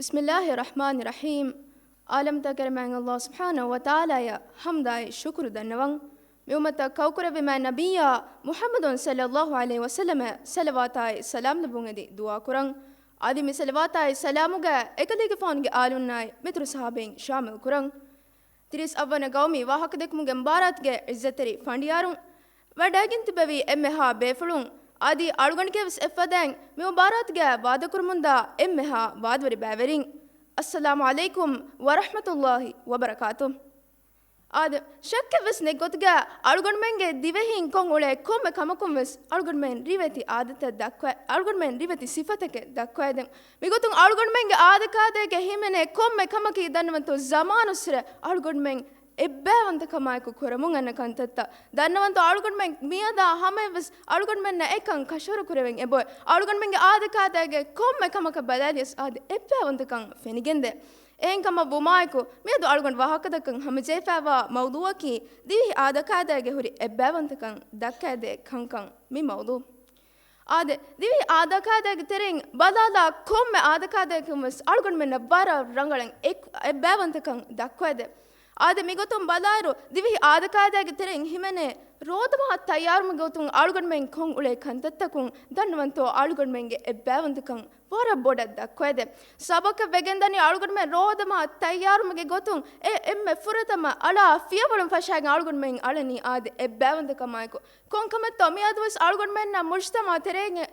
بسم الله الرحمن الرحيم عالم تكر من الله سبحانه وتعالى يا حمداي شكر دنوان ميومتا كوكر بما نبيا محمد صلى الله عليه وسلم سلواتاي سلام نبونغدي دعا كران آدي مي سلواتاي سلاموغا اكديك فونغي آلوناي متر صحابين شامل كران تريس أبوانا قومي واحك ديك مغن باراتغي عزتري فانديارون وداگين تبوي امها بيفلون آدي ألغنكي وس افدان ميو باراتغي وادكرموندا امها وادوري باورين السلام عليكم ورحمة الله وبركاته آد شك وس نگوتغا ألغن منگه ديوهين كون اولي كوم كمكم وس ألغن من ريوتي عادت دكوا ألغن من ريوتي صفتك دكوا دن ميگوتون ألغن منگه عادكاده هيمنه كوم كمكي دنونتو زمان سر ألغن من එබ්බෑවන්ත කමායකු කොරමුන් අන්න කන්තත්ත දන්නවන්ත අලුගොන් මෙන් මියදා හැමෙවස් අලුගොන් මෙන්න එකන් කෂර කුරෙවෙන් එබොයි අලුගොන් මෙන්ගේ ආදකාදගේ කොම් එකමක බදාලියස් ආද එබ්බෑවන්තකන් ෆෙනිගෙන්ද එහෙන්කම බුමායකු මියදු අලුගොන් වහකදකන් හැමජේෆාවා මවුදුවකි දිවි ආදකාදගේ හුරි එබ්බෑවන්තකන් දක්කෑදේ කංකන් මි මවුදු ආද දිවි ආදකාදගේ තෙරින් බදාලා කොම් ආදකාදකමස් අලුගොන් මෙන්න බර රංගලන් එබ්බෑවන්තකන් දක්වෑදේ ආද මිගොතුම් බලාරු දිවි ආදකාදගේ තෙරින් හිමනේ ರೋದಮ ತಯಾರು ಮಗೌತುಂ ಆಳುಗಣ ಮೆಂ ಕೊಂ ಉಳೆ ಕಂತತ್ತಕುಂ ದನ್ನವಂತೋ ಆಳುಗಣ ಮೆಂಗೆ ಎಬ್ಬಾವಂತಕಂ ವರ ಬೋಡದ್ದ ಕೊಯದೆ ಸಬಕ ವೆಗೆಂದನಿ ಆಳುಗಣ ಮೆ ರೋದಮ ತಯಾರು ಮಗೆ ಗೊತುಂ ಎಮ್ಮೆ ಫುರತಮ ಅಲ ಫಿಯವಳಂ ಫಶಾಗ ಆಳುಗಣ ಮೆಂ ಅಳನಿ ಆದೆ ಎಬ್ಬಾವಂತಕಮಾಯಕು ಕೊಂ ಕಮ ತಮಿಯಾದವಸ್ ಆಳುಗಣ ಮೆನ್ನ ಮುಜ್ತಮ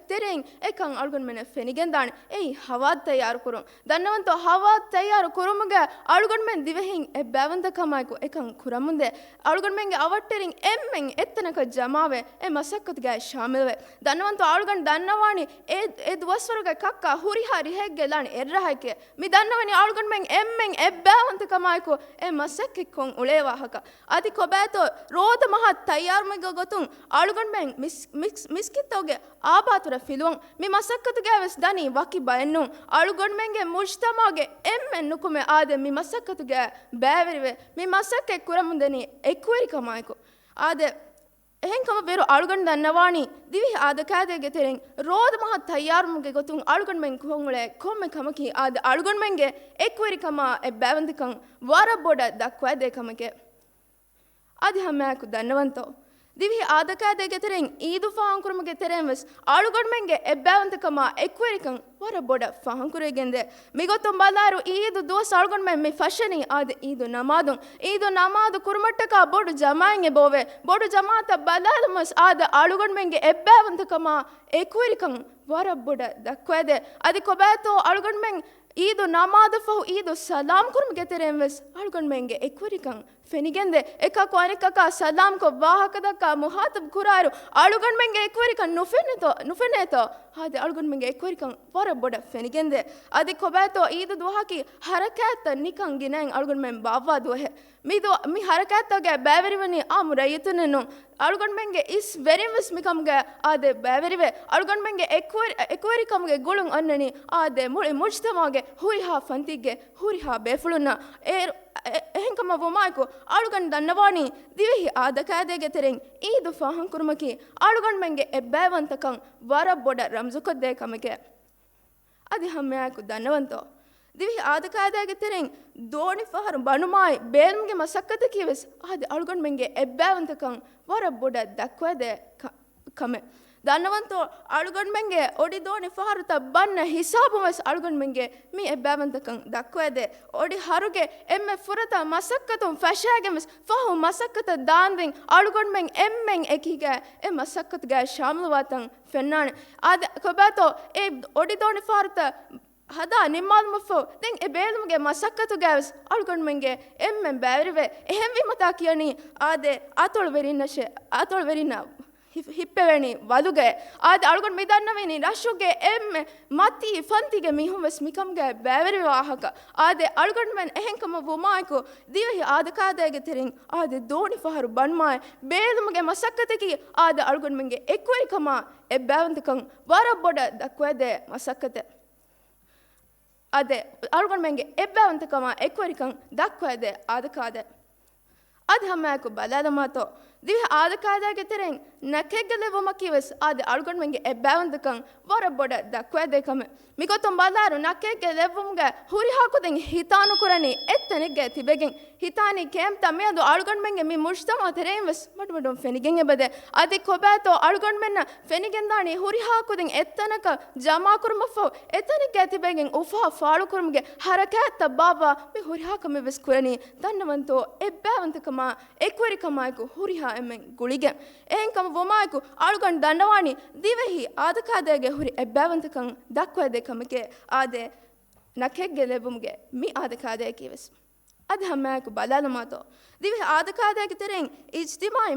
ತೆರೆಂ ಎಕಂ ಆಳುಗಣ ಮೆನ ಫೆನಿಗೆಂದಾಣೆ ಏಯ್ ಹವಾ ತಯಾರು ಕುರುಂ ದನ್ನವಂತೋ ಹವಾ ತಯಾರು ಕುರುಮಗ ಆಳುಗಣ ಮೆನ್ ದಿವೆಹಿಂ ಎಬ್ಬಾವಂತಕಮಾಯಕು ಎಕಂ ಕುರಮುಂದೆ ಆಳುಗಣ ಮೆಂಗೆ ಅವಟ್ಟೆರಿಂ ಎಮ್ಮೆಂ එත්තනක ජමාවේ ඒ මසක්කතගේ ශාමිල්වේ දන්නවන්ත ආල්ගන් දන්නවානි ඒ දුවස්වරගේ කක්කා හුරිහාරි හෙග්ගේ ලානි එර්රහයිකේ මි දන්නවනි ආල්ගන් මෙන් එම්මෙන් එබ්බෑවන්ත කමායිකෝ ඒ මසක්කෙක් කොන් උලේවාහක අදි කොබෑතෝ රෝද මහ තයාර්මග ගොතුන් ආල්ගන් මෙන් මිස්කිත්තෝගේ ආබාතුර ෆිලුවන් මි මසක්කතගේ වෙස් දනි වකි බයන්නු ආල්ගන් මෙන්ගේ මුජ්තමාගේ එම්මෙන් නුකුමේ ආදේ මි මසක්කතගේ බෑවරිවේ මි මසක්කෙක් කුරමුන්දනි එක්වරි කමායිකෝ ආදේ එහෙන්කම වෙරු අලුගන් දන්නවානි දිවි ආදකාදේගේ තෙරෙන් රෝද මහ තයාරුමුගේ ගොතුන් අලුගන් මෙන් කොංගලේ කොම්මෙ කමකි ආද අලුගන් මෙන්ගේ එක්වරි කම එබ්බැවන්තිකන් වර බොඩ දක්වා දෙකමගේ ආදි හැමෑකු දන්නවන්තෝ දිවි ආදකාදේගේ තෙරෙන් ඊදු ෆාංකුරුමුගේ තෙරෙන් වස් අලුගන් මෙන්ගේ එබ්බැවන්තිකම එක්වරිකන් වර බොඩ ෆාංකුරෙගෙන්දේ මිගොතුම් බලාරු ඊදු දුවස් අලුගන් මෙන් මේ ෆෂනි ආද ඊදු නමාදු ಕುರುಮಟ್ಟಕ ಬೋಡು ಜಮಾಂಗೆ ಬೋವೆ ಬೋಡು ಜಮಾತ ಬಲಾಲಮಸ್ ಆದ ಅಳುಗಣ ಮೆಂಗೆ ಎಬ್ಬಾವಂತಕಮ ಎಕ್ವರಿಕಂ ವರ ಬುಡ ದಕ್ವದೆ ಅದಿ ಕೊಬಾತೋ ಅಳುಗಣ ಮೆಂಗ್ ಈದು ನಮಾದ ಫಹು ಈದು ಸಲಾಂ ಕುರ್ಮಗೆ ತೆರೆಂವೆಸ್ ಅಳುಗಣ ಮೆಂಗೆ ಎಕ್ವರಿಕಂ ಫೆನಿಗೆಂದೆ ಎಕ ಕ್ವಾನಿಕಕ ಸಲಾಂ ಕೊ ವಾಹಕದಕ ಮುಹಾತಬ್ ಕುರಾರು ಅಳುಗಣ ಮೆಂಗೆ ಎಕ್ವರಿಕಂ ನುಫೆನೇತೋ ಆದೆ ಅಳುಗಣ ಮೆಂಗೆ ಎಕ್ವರಿಕಂ ವರ ಬುಡ ಫೆನಿಗೆಂದೆ ಅದಿ ಕೊಬಾತೋ ಈದು ದುಹಾಕಿ ಹರಕಾತ ನಿಕಂ ಗಿನಂ ಅಳುಗಣ ಮೆಂ ಬಾವಾ ದುಹೆ ಮಿ ಹರಕಾತಗೆ ಬ್ಯಾವರಿವನಿ ಆ ಮುರಯಿತುನೆನು ಅಳುಗಣ ಮೆಂಗೆ ಇಸ್ ವೆರಿವಸ್ ಮಿಕಮ್ಗೆ ಆದೆ ಬ್ಯಾವರಿವೆ ಅಳುಗಣ ಮೆಂಗೆ ಎಕ್ವರಿಕಮ್ಗೆ ಗುಳುಂ ಅನ್ನನಿ ಆದೆ ಮುಳಿ ಮುಜ್ತಮಾಗೆ ಹುರಿಹಾ ಫಂತಿಗೆ ಹುರಿಹಾ ಬೇಫುಳುನ එහෙන්කම වමායකෝ අලුගන් දන්නවානි දිවිහි ආදකාදේගේ තෙරෙන් ඊදු ෆාහන් කුරුමකි අලුගන් මෙන්ගේ එබ්බෑවන්තකන් වර බොඩ රම්සුකොද්දේ කමගේ අදි හැමෑකු දන්නවන්තෝ දිවිහි ආදකාදේගේ තෙරෙන් දෝනි ෆහරු බනුමායි බේල්මුගේ මසක්කත කිවස් ආදි අලුගන් මෙන්ගේ එබ්බෑවන්තකන් වර බොඩ දක්වදේ කමේ දන්නවන්තෝ අලුගන් මෙන්ගේ ඔඩි දෝනි ෆහරුත බන්න හිසාබුමස් අලුගන් මෙන්ගේ මි එබ්බෑවන්තකන් දක්වදේ ඔඩි හරුගේ එම්මෙ ෆුරත මසක්කතුම් ෆෂාගෙමස් ෆහු මසක්කත දාන්දින් අලුගන් මෙන් එම්මෙන් එකිගේ එ මසක්කතගේ ශාමලවතන් ෆෙන්නානේ ආද කොබතෝ ඒ ඔඩි දෝනි ෆහරුත හදා නිම්මාල්මෆෝ දැන් ඒ බේලුමගේ මසක්කතුගේ අලුගන් මෙන්ගේ එම්මෙන් බෑරිවේ එහෙම් විමතා කියනි ආදේ ආතොල් වෙරින්න ಹಿಪ್ಪೆವೆಣಿ ವದುಗೆ ಆದ ಅಳುಗಣ ಮಿದನ್ನವೆನಿ ರಶುಗೆ ಎಮ್ಮೆ ಮತಿ ಫಂತಿಗೆ ಮಿಹುಂ ವಸ್ ಮಿಕಮ್ಗೆ ಬ್ಯಾವರಿ ವಾಹಕ ಆದೆ ಅಳುಗಣ ಮೆನ್ ಎಹೆಂಕಮ ವುಮಾಯ್ಕು ದಿವಹಿ ಆದ ಕಾದೆಗೆ ತೆರಿಂಗ್ ಆದೆ ದೋಣಿ ಫಹರು ಬಣ್ಮಾಯ್ ಬೇಲುಮಗೆ ಮಸಕ್ಕತೆಗೆ ಆದ ಅಳುಗಣ ಮೆಂಗೆ ಎಕ್ವರಿ ಕಮ ಎ ಬ್ಯಾವಂತಕಂ ವರ ಬೊಡ ದಕ್ವದೆ ಮಸಕ್ಕತೆ ಆದೆ ಅಳುಗಣ ಮೆಂಗೆ ಎ ಬ್ಯಾವಂತಕಮ ಎಕ್ವರಿ ಕಂ ದಕ್ವದೆ ಆದ ಕಾದೆ ಅದ ಹಮ್ಮಾಕು ಬಲಾದ ಮಾತೋ ದಿವಹಿ ಆದ ಕಾದೆಗೆ ತೆರಿಂಗ್ ನಕೆಗ್ಗಲೆವಮಕಿವಸ್ ಆದೆ ಅಳ್ಗೊಂಡ್ ಮಂಗೆ ಎಬ್ಬಾವಂದಕಂ ವರ ಬೊಡ ದಕ್ವಾದೆ ಕಮೆ ಮಿಗೊತ್ತೊಂ ಬಾದಾರು ನಕೆಗ್ಗಲೆವಮ್ಗೆ ಹುರಿ ಹಾಕುದೆಂಗೆ ಹಿತಾನು ಕುರನಿ ಎತ್ತನಿಗೆ ತಿಬೆಗೆಂ ಹಿತಾನಿ ಕೇಮ್ ತಮ್ಮೆ ಅದು ಅಳ್ಗೊಂಡ್ ಮಂಗೆ ಮಿ ಮುಜ್ತಮ ತೆರೇಂವಸ್ ಮಡ್ಮಡಂ ಫೆನಿಗೆಂಗೆ ಬದೆ ಅದಿ ಕೊಬಾತೋ ಅಳ್ಗೊಂಡ್ ಮೆನ್ನ ಫೆನಿಗೆಂದಾಣಿ ಹುರಿ ಹಾಕುದೆಂಗೆ ಎತ್ತನಕ ಜಮಾ ಕುರ್ಮಫೋ ಎತ್ತನಿಗೆ ತಿಬೆಗೆಂ ಉಫಾ ಫಾಳು ಕುರ್ಮ್ಗೆ ಹರಕಾತ ಬಾಬಾ ಮಿ ಹುರಿ ಹಾಕಮೆ ವೆಸ್ ಕುರನಿ ದನ್ನವಂತೋ ಎಬ್ಬಾವಂತಕಮ ಎಕ್ವರಿ ಕಮಾಯ್ಕು ಹುರಿಹಾ ಎಮ್ಮೆಂ ಗುಳಿಗೆ ಏನ್ ಕಮ ವಮಾಯ್ಕು ಅಳ್ಗೊಂಡ್ ದಂಡವಾಣಿ ದಿವೆಹಿ ಆದಕಾದೆಗೆ ಹುರಿ ಎಬ್ಬಾವಂತಕಂ ದಕ್ವಾದೆ ಕಮಕೆ ಆದೆ ನಕೆಗ್ಗೆ ಲೆಬುಮ್ಗೆ ಮಿ ಆದಕಾದೆ ಕಿವೆಸ್ ಅದು ಹಮ್ಮಾಯ್ಕು ಬಲಾದ ಮಾತೋ ದಿವೆಹಿ ಆದಕಾದೆಗೆ ತೆರೆಂಗ್ ಇಜ್ತಿಮಾಯಿ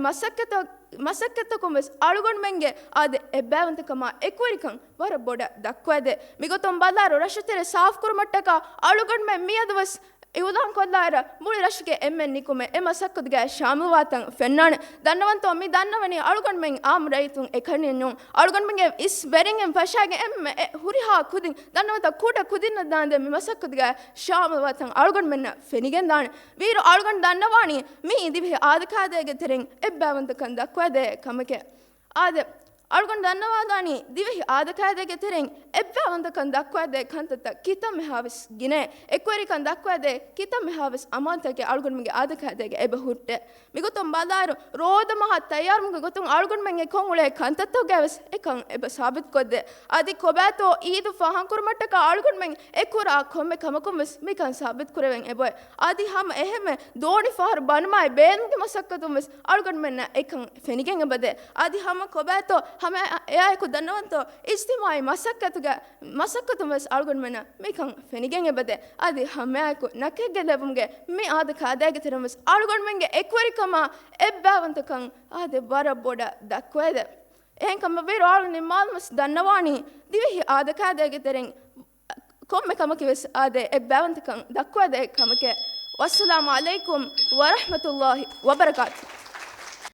ಮಸಕ್ಕತ್ತ ಕೊಂಬಸ್ ಅಳ್ಗೊಂಡ್ ಮೆಂಗೆ ಆದೆ ಎಬ್ಬಾವಂತಕಮ ಎಕ್ವರಿಕಂ ವರ ಬೊಡ ದಕ್ವಾದೆ ಮಿಗೊತ್ತೊಂ ಬಲಾರು ರಶತೆರೆ ಸಾಫ್ ಕುರ್ಮಟ್ಟಕ ಅಳ್ಗೊಂಡ್ ಮೆ ಮಿಯದವಸ್ ಇವುದಾಂ ಕೊಲ್ಲಾರ ಮುಳಿ ರಶ್ಗೆ ಎಮ್ಮೆ ನಿಕುಮೆ ಎಮ್ಮ ಸಕ್ಕದ್ಗೆ ಶಾಮುವಾತಂ ಫೆನ್ನಾಣೆ ದನ್ನವಂತೋ ಮಿ ದನ್ನವನಿ ಅಳ್ಗೊಂಡ್ ಮೆಂಗ್ ಆಮ್ ರೈತುಂ ಎಖಣಿಯನು ಅಳ್ಗೊಂಡ್ ಮೆಂಗೆ ಇಸ್ ಬೆರಿಂಗೆಂ ಫಶಾಗೆ ಎಮ್ಮೆ ಹುರಿಹಾ ಕುದಿನ್ ದನ್ನವಂತ ಕೂಟ ಕುದಿನ ದಾಂದೆ ಮಿ ಮಸಕ್ಕದ್ಗೆ ಶಾಮುವಾತಂ ಅಳ್ಗೊಂಡ್ ಮೆನ್ನ ಫೆನಿಗೆನ್ ದಾಣೆ ವೀರು ಅಳ್ಗೊಂಡ್ ದನ್ನವಾಣಿ ಮಿ ದಿವೆ ಆದಕಾದೆಗೆ ತೆರೆಂಗ್ ಎಬ್ಬಾವಂತ ಕಂದ ಕ್ವದೆ ಕಮಕೆ ಆದೆ ಅಳ್ಗೊಂಡ್ ದನ್ನವಾದಾಣಿ ದಿವೆಹಿ ಆದಕಾದೆಗೆ ತೆರೆಂಗ್ ಎಬ್ಬಾವಂತ ಕಂದ ಕ್ವದೆ ಕಂತತ ಕಿತಮ್ಮೆ ಹಾವಿಸ್ ಗಿನೆ ಎಕ್ವರಿ ಕಂದ ಕ್ವದೆ ಕಿತಮ್ಮೆ ಹಾವಿಸ್ ಅಮಾಂತಕ್ಕೆ ಅಳ್ಗೊಂಡ್ ಮೆಂಗೆ ಆದಕಾದೆಗೆ ಎಬ್ಬ ಹುಟ್ಟೆ ಮಿಗೊತ್ತೊಂ ಬಾದಾರು ರೋದ ಮಹಾ ತಯಾರ್ ಮುಗ ಗೊತ್ತೊಂ ಅಳ್ಗೊಂಡ್ ಮೆಂಗೆ ಕೊಂಗುಳೆ ಕಂತತ್ತೋ ಗ್ಯಾವಸ್ ಎಕಂ ಎಬ್ಬ ಸಾಬಿತ್ ಕೊದ್ದೆ ಅದಿ ಕೊಬ್ಯಾತೋ ಈದು ಫಹಂ ಕುರ್ಮಟ್ಟಕ ಅಳ್ಗೊಂಡ್ ಮೆಂಗೆ ಎಕುರ ಕೊಮ್ಮೆ ಕಮಕೊಂಬಸ್ ಮಿಕಂ ಸಾಬಿತ್ ಕುರೆವೆಂ ಎಬೋಯ್ ಅದಿ ಹಮ ಎಹೆಮೆ ದೋಣಿ ಫಹರ್ ಬನ್ಮಾಯ್ ಬೇನ್ಗೆ ಮಸಕ್ಕತುಂಬಸ್ ಅಳ್ಗೊಂಡ್ ಮೆನ್ನ ಎಕಂ ಫೆನಿಗೆಂಗೆ ಬದೆ ಅದಿ ಹಮ ಕೊಬ್ಯಾತೋ ಹಮ ಯಾಯಕು ದನ್ನವಂತೋ ಇಜ್ತಿಮಾಯಿ ಮಸಕ್ಕತುಂಬಸ್ ಅಳ್ಗೊಂಡ್ ಮೆನ್ನ ಮಿಕಂ ಫೆನಿಗೆಂಗೆ ಬದೆ ಅದಿ ಹಮ ಯಾಯಕು ನಕೆಗ್ಗೆ ಲೆಬುಮ್ಗೆ ಮಿ ಆದಕಾದೆಗೆ ತೆರೆಂಬಸ್ ಅಳ್ಗೊಂಡ್ ಮೆಂಗೆ ಎಕ್ವರಿಕಮ ಎಬ್ಬಾವಂತಕಂ ಆದೆ ಬರ ಬೊಡ ದಕ್ವೇದೆ ಏನ್ ಕಮ್ಮ ಬೇರು ಆಳು ನಿಮ್ಮಾಲ್ಮಸ್ ದನ್ನವಾಣಿ ದಿವಿಹಿ ಆದಕಾದೆಗೆ ತೆರೆಂಗ್ ಕೊಮ್ಮೆ ಕಮಕಿವೆಸ್ ಆದೆ ಎಬ್ಬಾವಂತಕಂ ದಕ್ವೇದೆ ಕಮಕೆ ವಸ್ಸಲಾಮು ಅಲೈಕುಂ ವರಹ್ಮತುಲ್ಲಾಹಿ ವಬರಕಾತು